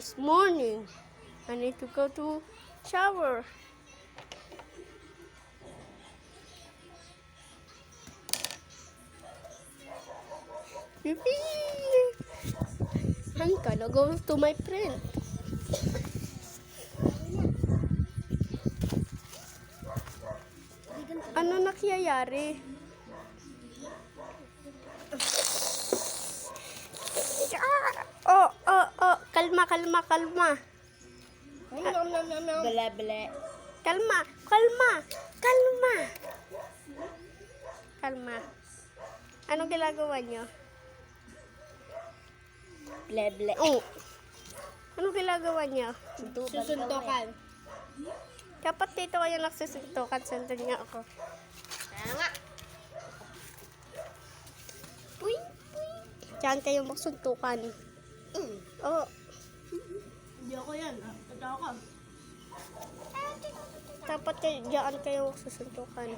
It's morning. I need to go to shower. Yippee! I'm gonna go to my friend. Ano nakiyayari? Oh, kalma. Bele. Kalma. Anong ginagawa niyo? Ble. Oh. Anong ginagawa niyo? Susuntukan. Dapat dito kayo nagsusuntukan. Sundan niyo ako. Kaya nga. Uy. Diyan kayo magsuntukan. Oh. Hindi ako yan. Totoo ka. Dapat diyan kayo magsusuntukan.